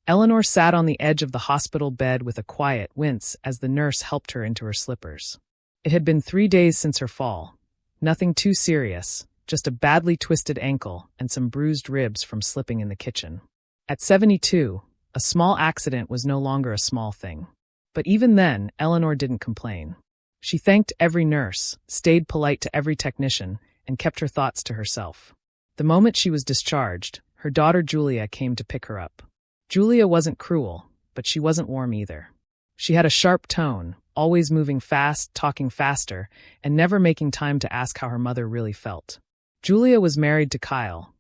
Eleanor sat on the edge of the hospital bed with a quiet wince as the nurse helped her into her slippers. It had been 3 days since her fall. Nothing too serious, just a badly twisted ankle and some bruised ribs from slipping in the kitchen. At 72, a small accident was no longer a small thing. But even then, Eleanor didn't complain. She thanked every nurse, stayed polite to every technician, and kept her thoughts to herself. The moment she was discharged, her daughter Julia came to pick her up. Julia wasn't cruel, but she wasn't warm either. She had a sharp tone, always moving fast, talking faster, and never making time to ask how her mother really felt. Julia was married to Kyle,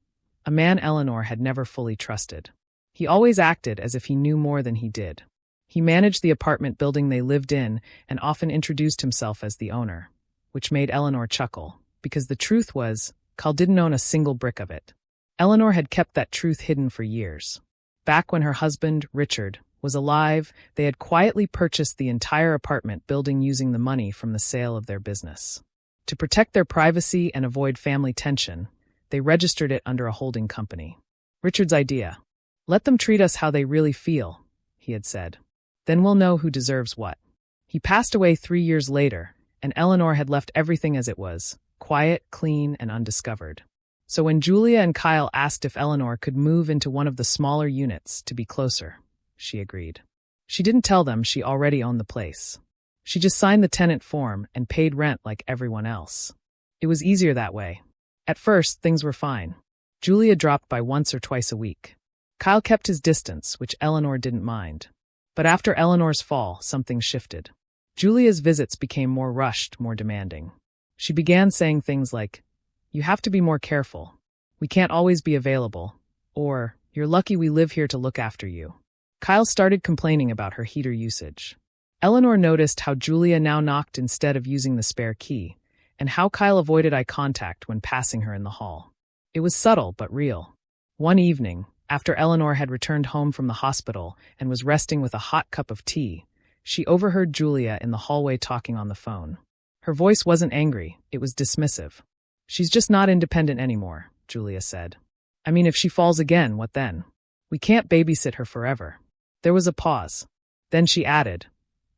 a man Eleanor had never fully trusted. He always acted as if he knew more than he did. He managed the apartment building they lived in and often introduced himself as the owner, which made Eleanor chuckle, because the truth was, Kyle didn't own a single brick of it. Eleanor had kept that truth hidden for years. Back when her husband, Richard, was alive, they had quietly purchased the entire apartment building using the money from the sale of their business. To protect their privacy and avoid family tension, they registered it under a holding company. Richard's idea. Let them treat us how they really feel, he had said. Then we'll know who deserves what. He passed away 3 years later, and Eleanor had left everything as it was, quiet, clean, and undiscovered. So when Julia and Kyle asked if Eleanor could move into one of the smaller units to be closer, she agreed. She didn't tell them she already owned the place. She just signed the tenant form and paid rent like everyone else. It was easier that way. At first, things were fine. Julia dropped by once or twice a week. Kyle kept his distance, which Eleanor didn't mind. But after Eleanor's fall, something shifted. Julia's visits became more rushed, more demanding. She began saying things like, "You have to be more careful. We can't always be available." Or, "You're lucky we live here to look after you." Kyle started complaining about her heater usage. Eleanor noticed how Julia now knocked instead of using the spare key, and how Kyle avoided eye contact when passing her in the hall. It was subtle but real. One evening, after Eleanor had returned home from the hospital and was resting with a hot cup of tea, she overheard Julia in the hallway talking on the phone. Her voice wasn't angry, it was dismissive. "She's just not independent anymore," Julia said. "I mean, if she falls again, what then? We can't babysit her forever." There was a pause. Then she added,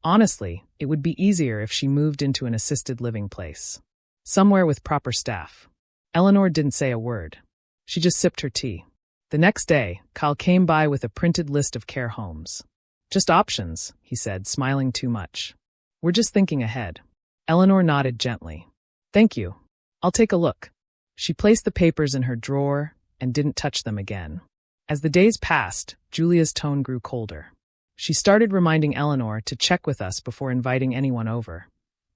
"Honestly, it would be easier if she moved into an assisted living place. Somewhere with proper staff." Eleanor didn't say a word. She just sipped her tea. The next day, Kyle came by with a printed list of care homes. "Just options," he said, smiling too much. "We're just thinking ahead." Eleanor nodded gently. "Thank you. I'll take a look." She placed the papers in her drawer and didn't touch them again. As the days passed, Julia's tone grew colder. She started reminding Eleanor to check with us before inviting anyone over,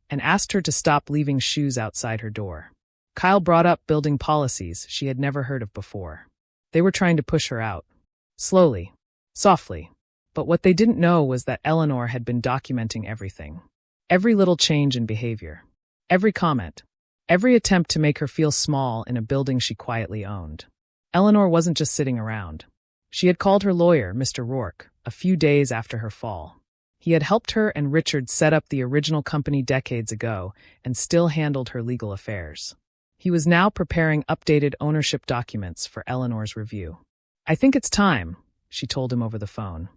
and asked her to stop leaving shoes outside her door. Kyle brought up building policies she had never heard of before. They were trying to push her out. Slowly, softly. But what they didn't know was that Eleanor had been documenting everything. Every little change in behavior. Every comment. Every attempt to make her feel small in a building she quietly owned. Eleanor wasn't just sitting around. She had called her lawyer, Mr. Rourke, a few days after her fall. He had helped her and Richard set up the original company decades ago and still handled her legal affairs. He was now preparing updated ownership documents for Eleanor's review. "I think it's time," she told him over the phone.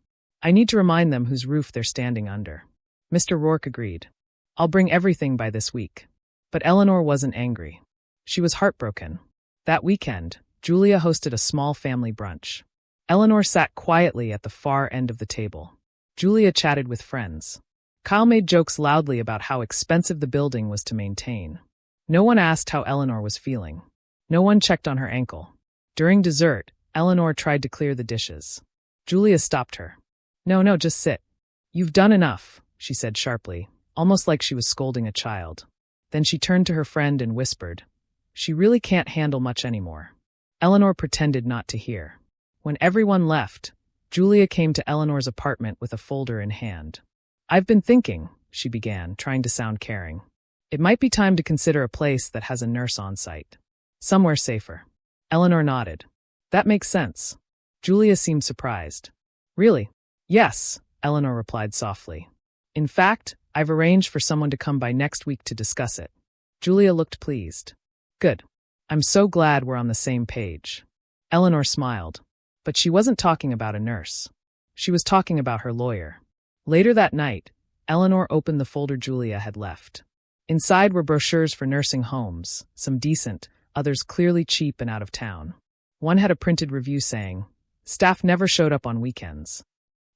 "I need to remind them whose roof they're standing under." Mr. Rourke agreed. "I'll bring everything by this week." But Eleanor wasn't angry. She was heartbroken. That weekend, Julia hosted a small family brunch. Eleanor sat quietly at the far end of the table. Julia chatted with friends. Kyle made jokes loudly about how expensive the building was to maintain. No one asked how Eleanor was feeling. No one checked on her ankle. During dessert, Eleanor tried to clear the dishes. Julia stopped her. No, just sit. "You've done enough," she said sharply, almost like she was scolding a child. Then she turned to her friend and whispered, "She really can't handle much anymore." Eleanor pretended not to hear. When everyone left, Julia came to Eleanor's apartment with a folder in hand. "I've been thinking," she began, trying to sound caring. "It might be time to consider a place that has a nurse on site. Somewhere safer." Eleanor nodded. "That makes sense." Julia seemed surprised. "Really?" "Yes," Eleanor replied softly. "In fact, I've arranged for someone to come by next week to discuss it." Julia looked pleased. "Good. I'm so glad we're on the same page." Eleanor smiled. But she wasn't talking about a nurse. She was talking about her lawyer. Later that night, Eleanor opened the folder Julia had left. Inside were brochures for nursing homes, some decent, others clearly cheap and out of town. One had a printed review saying, "Staff never showed up on weekends."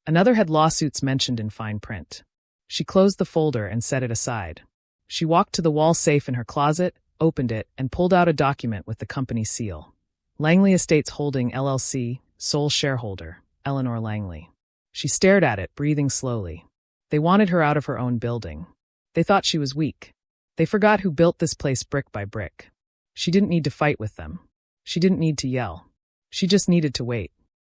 Another had lawsuits mentioned in fine print. She closed the folder and set it aside. She walked to the wall safe in her closet, opened it, and pulled out a document with the company seal. Langley Estates Holding LLC, sole shareholder, Eleanor Langley. She stared at it, breathing slowly. They wanted her out of her own building. They thought she was weak. They forgot who built this place brick by brick. She didn't need to fight with them. She didn't need to yell. She just needed to wait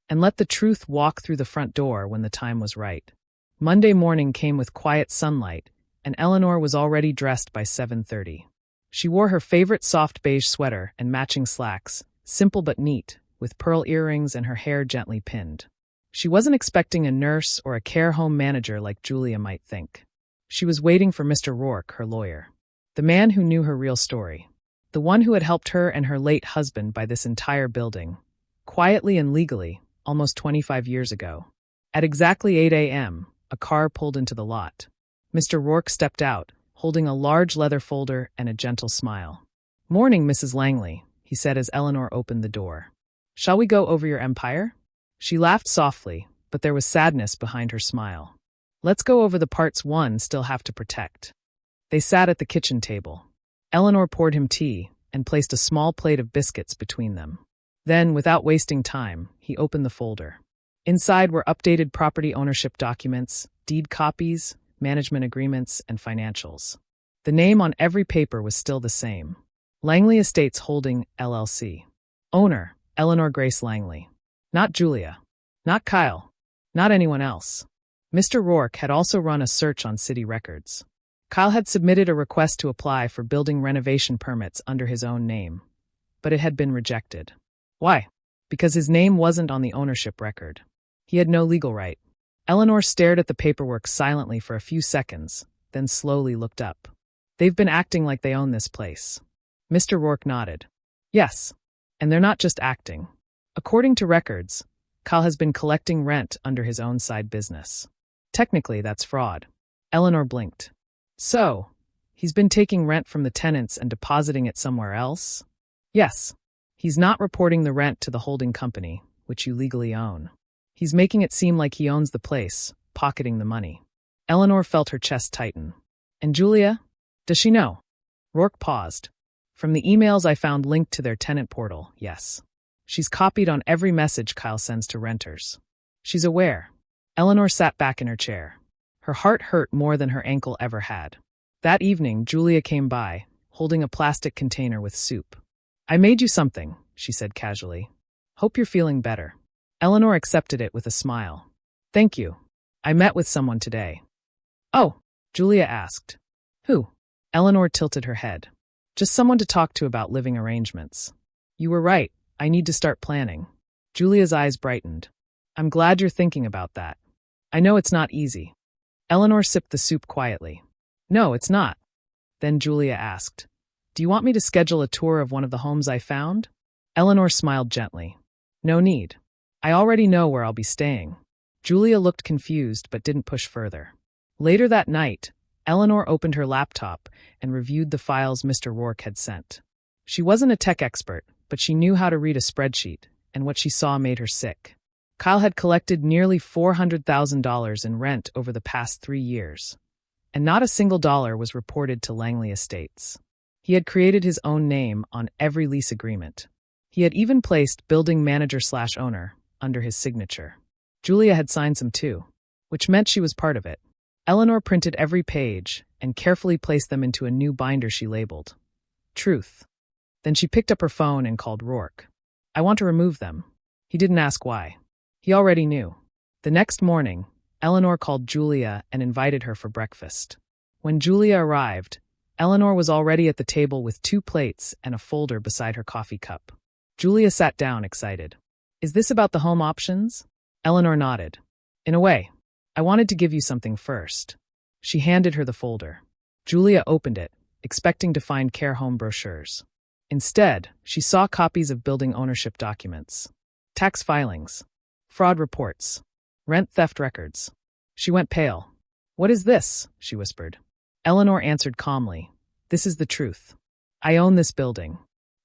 and let the truth walk through the front door when the time was right. Monday morning came with quiet sunlight, and Eleanor was already dressed by 7:30. She wore her favorite soft beige sweater and matching slacks, simple but neat, with pearl earrings and her hair gently pinned. She wasn't expecting a nurse or a care home manager like Julia might think. She was waiting for Mr. Rourke, her lawyer. The man who knew her real story. The one who had helped her and her late husband buy this entire building, quietly and legally, almost 25 years ago. At exactly 8 a.m., a car pulled into the lot. Mr. Rourke stepped out, holding a large leather folder and a gentle smile. "Morning, Mrs. Langley," he said as Eleanor opened the door. "Shall we go over your empire?" She laughed softly, but there was sadness behind her smile. "Let's go over the parts one still have to protect." They sat at the kitchen table. Eleanor poured him tea and placed a small plate of biscuits between them. Then, without wasting time, he opened the folder. Inside were updated property ownership documents, deed copies, management agreements, and financials. The name on every paper was still the same. Langley Estates Holding, LLC. Owner, Eleanor Grace Langley. Not Julia. Not Kyle. Not anyone else. Mr. Rourke had also run a search on city records. Kyle had submitted a request to apply for building renovation permits under his own name, but it had been rejected. Why? Because his name wasn't on the ownership record. He had no legal right. Eleanor stared at the paperwork silently for a few seconds, then slowly looked up. "They've been acting like they own this place." Mr. Rourke nodded. "Yes, and they're not just acting. According to records, Kyle has been collecting rent under his own side business. Technically, that's fraud." Eleanor blinked. "So, he's been taking rent from the tenants and depositing it somewhere else?" "Yes. He's not reporting the rent to the holding company, which you legally own. He's making it seem like he owns the place, pocketing the money." Eleanor felt her chest tighten. "And Julia? Does she know?" Rourke paused. "From the emails I found linked to their tenant portal, yes. She's copied on every message Kyle sends to renters. She's aware." Eleanor sat back in her chair. Her heart hurt more than her ankle ever had. That evening, Julia came by, holding a plastic container with soup. "I made you something," she said casually. "Hope you're feeling better." Eleanor accepted it with a smile. "Thank you. I met with someone today." "Oh," Julia asked. "Who?" Eleanor tilted her head. "Just someone to talk to about living arrangements." "You were right. I need to start planning." Julia's eyes brightened. "I'm glad you're thinking about that. I know it's not easy." Eleanor sipped the soup quietly. "No, it's not." Then Julia asked, "Do you want me to schedule a tour of one of the homes I found?" Eleanor smiled gently. "No need. I already know where I'll be staying." Julia looked confused but didn't push further. Later that night, Eleanor opened her laptop and reviewed the files Mr. Rourke had sent. She wasn't a tech expert, but she knew how to read a spreadsheet, and what she saw made her sick. Kyle had collected nearly $400,000 in rent over the past 3 years, and not a single dollar was reported to Langley Estates. He had created his own name on every lease agreement. He had even placed building manager/owner under his signature. Julia had signed some too, which meant she was part of it. Eleanor printed every page and carefully placed them into a new binder she labeled Truth. Then she picked up her phone and called Rourke. "I want to remove them." He didn't ask why. He already knew. The next morning, Eleanor called Julia and invited her for breakfast. When Julia arrived, Eleanor was already at the table with 2 plates and a folder beside her coffee cup. Julia sat down, excited. "Is this about the home options?" Eleanor nodded. "In a way. I wanted to give you something first." She handed her the folder. Julia opened it, expecting to find care home brochures. Instead, she saw copies of building ownership documents, tax filings, fraud reports, Rent theft records. She went pale. What is this? She whispered. Eleanor answered calmly. This is the truth. I own this building.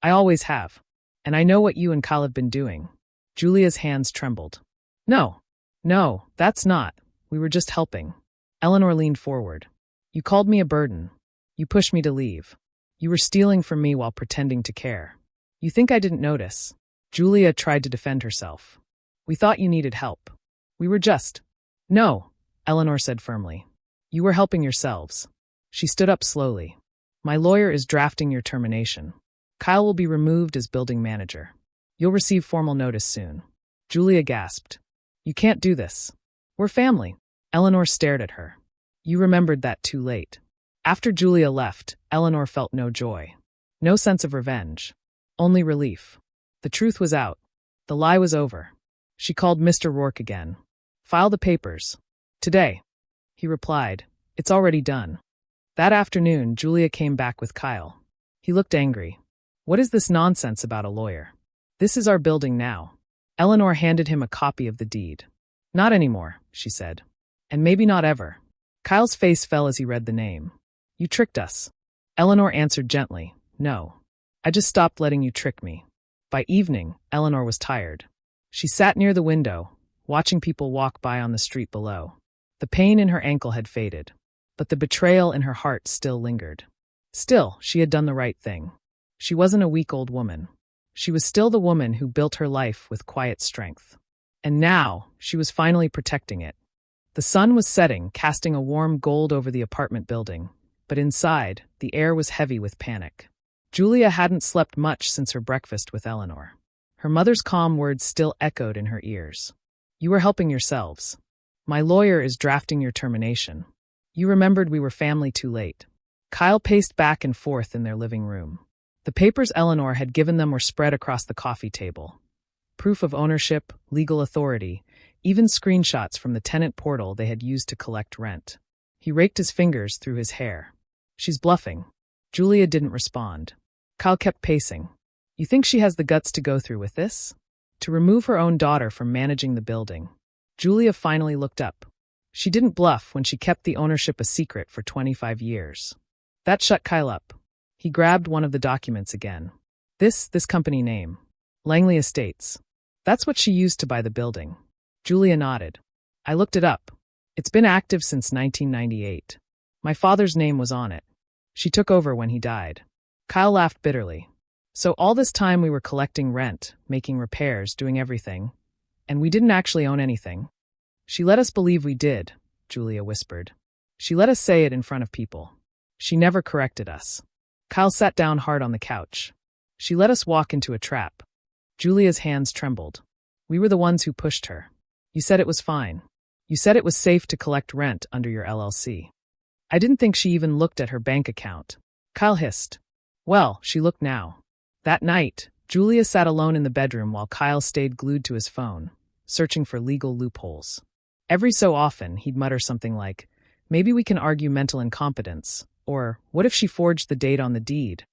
I always have. And I know what you and Kyle have been doing. Julia's hands trembled. No, that's not. We were just helping. Eleanor leaned forward. You called me a burden. You pushed me to leave. You were stealing from me while pretending to care. You think I didn't notice? Julia tried to defend herself. We thought you needed help. We were just… No, Eleanor said firmly. You were helping yourselves. She stood up slowly. My lawyer is drafting your termination. Kyle will be removed as building manager. You'll receive formal notice soon. Julia gasped. You can't do this. We're family. Eleanor stared at her. You remembered that too late. After Julia left, Eleanor felt no joy. No sense of revenge. Only relief. The truth was out. The lie was over. She called Mr. Rourke again. File the papers. Today. He replied. It's already done. That afternoon, Julia came back with Kyle. He looked angry. What is this nonsense about a lawyer? This is our building now. Eleanor handed him a copy of the deed. Not anymore, she said. And maybe not ever. Kyle's face fell as he read the name. You tricked us. Eleanor answered gently. No. I just stopped letting you trick me. By evening, Eleanor was tired. She sat near the window, watching people walk by on the street below. The pain in her ankle had faded, but the betrayal in her heart still lingered. Still, she had done the right thing. She wasn't a weak old woman. She was still the woman who built her life with quiet strength. And now, she was finally protecting it. The sun was setting, casting a warm gold over the apartment building, but inside, the air was heavy with panic. Julia hadn't slept much since her breakfast with Eleanor. Her mother's calm words still echoed in her ears. You were helping yourselves. My lawyer is drafting your termination. You remembered we were family too late. Kyle paced back and forth in their living room. The papers Eleanor had given them were spread across the coffee table. Proof of ownership, legal authority, even screenshots from the tenant portal they had used to collect rent. He raked his fingers through his hair. She's bluffing. Julia didn't respond. Kyle kept pacing. You think she has the guts to go through with this? To remove her own daughter from managing the building. Julia finally looked up. She didn't bluff when she kept the ownership a secret for 25 years. That shut Kyle up. He grabbed one of the documents again. This company name. Langley Estates. That's what she used to buy the building. Julia nodded. I looked it up. It's been active since 1998. My father's name was on it. She took over when he died. Kyle laughed bitterly. So all this time we were collecting rent, making repairs, doing everything, and we didn't actually own anything. She let us believe we did, Julia whispered. She let us say it in front of people. She never corrected us. Kyle sat down hard on the couch. She let us walk into a trap. Julia's hands trembled. We were the ones who pushed her. You said it was fine. You said it was safe to collect rent under your LLC. I didn't think she even looked at her bank account. Kyle hissed. Well, she looked now. That night, Julia sat alone in the bedroom while Kyle stayed glued to his phone, searching for legal loopholes. Every so often, he'd mutter something like, maybe we can argue mental incompetence, or what if she forged the date on the deed?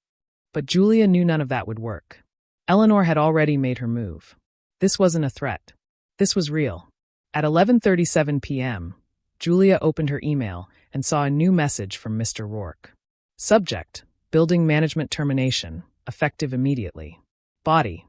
But Julia knew none of that would work. Eleanor had already made her move. This wasn't a threat. This was real. At 11:37 p.m., Julia opened her email and saw a new message from Mr. Rourke. Subject, building management termination, effective immediately. Body,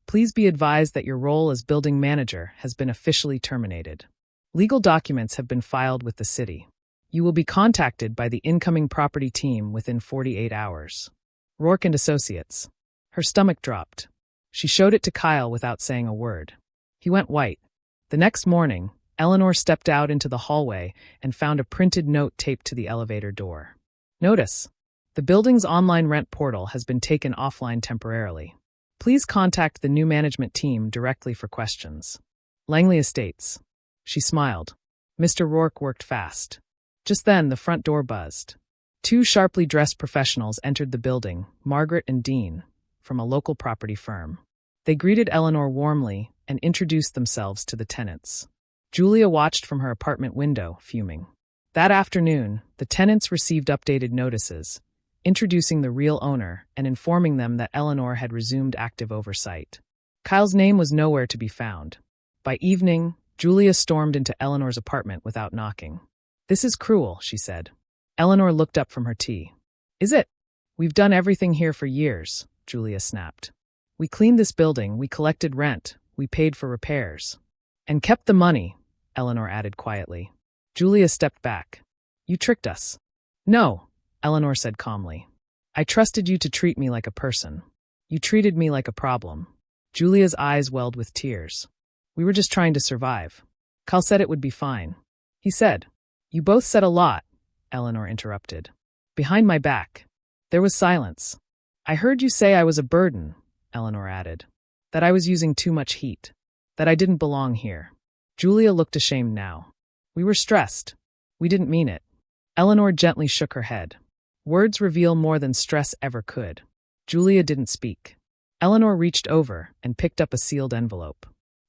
please be advised that your role as building manager has been officially terminated. Legal documents have been filed with the city. You will be contacted by the incoming property team within 48 hours. Rourke and Associates. Her stomach dropped. She showed it to Kyle without saying a word. He went white. The next morning, Eleanor stepped out into the hallway and found a printed note taped to the elevator door. Notice: the building's online rent portal has been taken offline temporarily. Please contact the new management team directly for questions. Langley Estates. She smiled. Mr. Rourke worked fast. Just then, the front door buzzed. Two sharply dressed professionals entered the building, Margaret and Dean, from a local property firm. They greeted Eleanor warmly and introduced themselves to the tenants. Julia watched from her apartment window, fuming. That afternoon, the tenants received updated notices, introducing the real owner and informing them that Eleanor had resumed active oversight. Kyle's name was nowhere to be found. By evening, Julia stormed into Eleanor's apartment without knocking. "This is cruel," she said. Eleanor looked up from her tea. "Is it? We've done everything here for years," Julia snapped. "We cleaned this building, we collected rent, we paid for repairs. And kept the money," Eleanor added quietly. Julia stepped back. "You tricked us." "No," Eleanor said calmly. "I trusted you to treat me like a person. You treated me like a problem." Julia's eyes welled with tears. "We were just trying to survive. Kyle said it would be fine." "He said." "You both said a lot," Eleanor interrupted. "Behind my back." There was silence. "I heard you say I was a burden," Eleanor added. "That I was using too much heat. That I didn't belong here." Julia looked ashamed now. "We were stressed. We didn't mean it." Eleanor gently shook her head. Words reveal more than stress ever could. Julia didn't speak. Eleanor reached over and picked up a sealed envelope.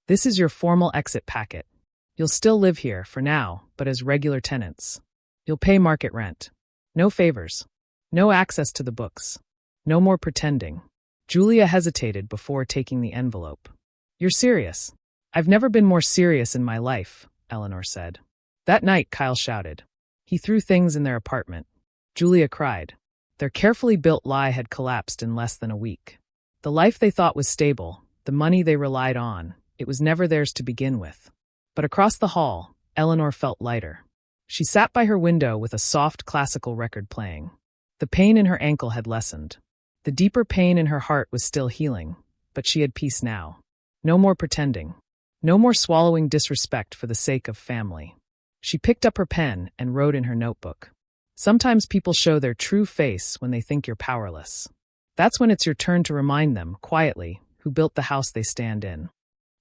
"This is your formal exit packet. You'll still live here, for now, but as regular tenants. You'll pay market rent. No favors. No access to the books. No more pretending." Julia hesitated before taking the envelope. "You're serious?" "I've never been more serious in my life," Eleanor said. That night, Kyle shouted. He threw things in their apartment. Julia cried. Their carefully built lie had collapsed in less than a week. The life they thought was stable, the money they relied on, it was never theirs to begin with. But across the hall, Eleanor felt lighter. She sat by her window with a soft classical record playing. The pain in her ankle had lessened. The deeper pain in her heart was still healing, but she had peace now. No more pretending. No more swallowing disrespect for the sake of family. She picked up her pen and wrote in her notebook. Sometimes people show their true face when they think you're powerless. That's when it's your turn to remind them, quietly, who built the house they stand in.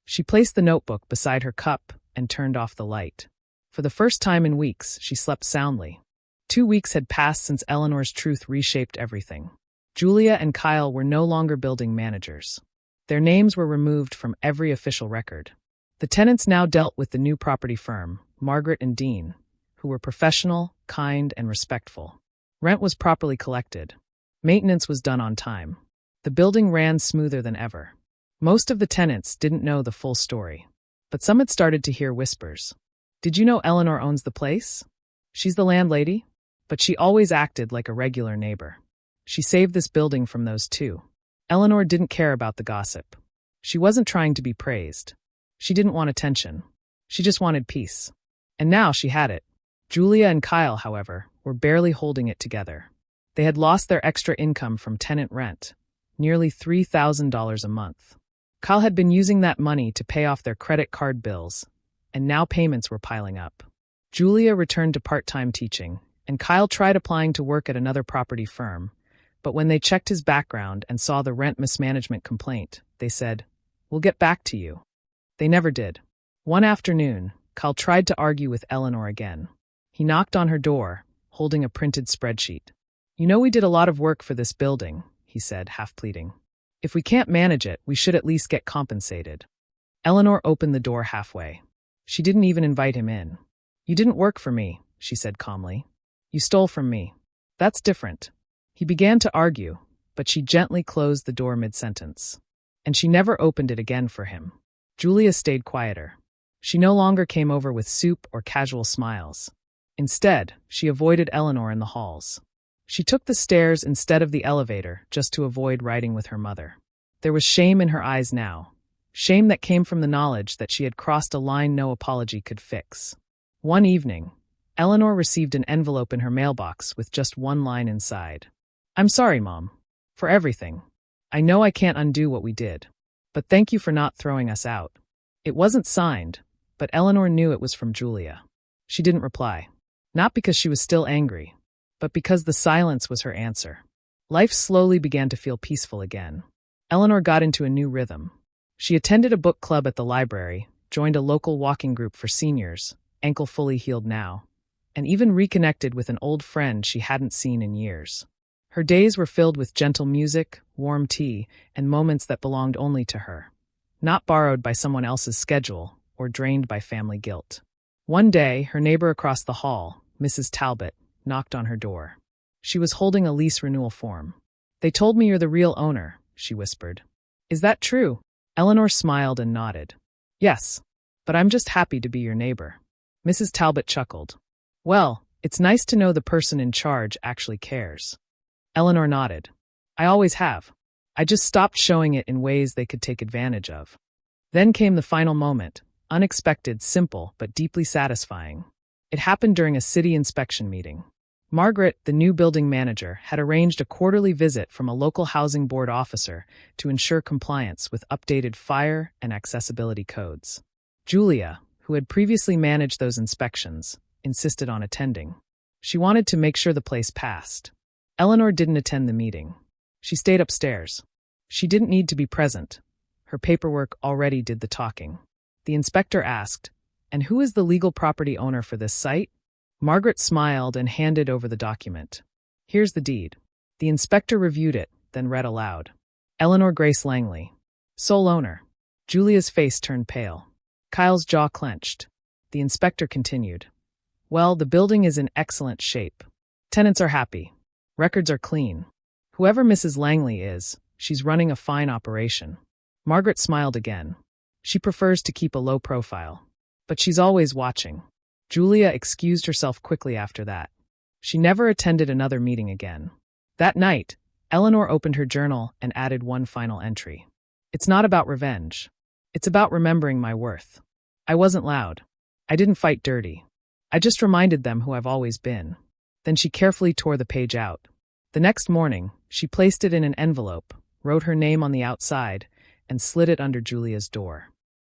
She placed the notebook beside her cup and turned off the light. For the first time in weeks, she slept soundly. 2 weeks had passed since Eleanor's truth reshaped everything. Julia and Kyle were no longer building managers. Their names were removed from every official record. The tenants now dealt with the new property firm, Margaret and Dean, who were professional, kind, and respectful. Rent was properly collected. Maintenance was done on time. The building ran smoother than ever. Most of the tenants didn't know the full story, but some had started to hear whispers. "Did you know Eleanor owns the place? She's the landlady?" But she always acted like a regular neighbor. She saved this building from those two. Eleanor didn't care about the gossip. She wasn't trying to be praised. She didn't want attention. She just wanted peace. And now she had it. Julia and Kyle, however, were barely holding it together. They had lost their extra income from tenant rent, nearly $3,000 a month. Kyle had been using that money to pay off their credit card bills, and now payments were piling up. Julia returned to part-time teaching, and Kyle tried applying to work at another property firm, but when they checked his background and saw the rent mismanagement complaint, they said, "We'll get back to you." They never did. One afternoon, Kyle tried to argue with Eleanor again. He knocked on her door, holding a printed spreadsheet. "You know we did a lot of work for this building," he said, half pleading. "If we can't manage it, we should at least get compensated." Eleanor opened the door halfway. She didn't even invite him in. "You didn't work for me," she said calmly. "You stole from me. That's different." He began to argue, but she gently closed the door mid-sentence. And she never opened it again for him. Julia stayed quieter. She no longer came over with soup or casual smiles. Instead, she avoided Eleanor in the halls. She took the stairs instead of the elevator just to avoid riding with her mother. There was shame in her eyes now. Shame that came from the knowledge that she had crossed a line no apology could fix. One evening, Eleanor received an envelope in her mailbox with just one line inside. "I'm sorry, Mom. For everything. I know I can't undo what we did. But thank you for not throwing us out." It wasn't signed, but Eleanor knew it was from Julia. She didn't reply. Not because she was still angry, but because the silence was her answer. Life slowly began to feel peaceful again. Eleanor got into a new rhythm. She attended a book club at the library, joined a local walking group for seniors, ankle fully healed now, and even reconnected with an old friend she hadn't seen in years. Her days were filled with gentle music, warm tea, and moments that belonged only to her, not borrowed by someone else's schedule or drained by family guilt. One day, her neighbor across the hall, Mrs. Talbot, knocked on her door. She was holding a lease renewal form. "They told me you're the real owner," she whispered. "Is that true?" Eleanor smiled and nodded. "Yes. but I'm just happy to be your neighbor." Mrs. Talbot chuckled. "Well, it's nice to know the person in charge actually cares." Eleanor nodded. "I always have. I just stopped showing it in ways they could take advantage of." Then came the final moment, unexpected, simple, but deeply satisfying. It happened during a city inspection meeting. Margaret, the new building manager, had arranged a quarterly visit from a local housing board officer to ensure compliance with updated fire and accessibility codes. Julia, who had previously managed those inspections, insisted on attending. She wanted to make sure the place passed. Eleanor didn't attend the meeting. She stayed upstairs. She didn't need to be present. Her paperwork already did the talking. The inspector asked, "And who is the legal property owner for this site?" Margaret smiled and handed over the document. "Here's the deed." The inspector reviewed it, then read aloud. "Eleanor Grace Langley, sole owner." Julia's face turned pale. Kyle's jaw clenched. The inspector continued. "Well, the building is in excellent shape. Tenants are happy. Records are clean. Whoever Mrs. Langley is, she's running a fine operation." Margaret smiled again. She prefers to keep a low profile. But she's always watching. Julia excused herself quickly after that. She never attended another meeting again. That night, Eleanor opened her journal and added one final entry. "It's not about revenge. It's about remembering my worth. I wasn't loud. I didn't fight dirty. I just reminded them who I've always been." Then she carefully tore the page out. The next morning, she placed it in an envelope, wrote her name on the outside, and slid it under Julia's door.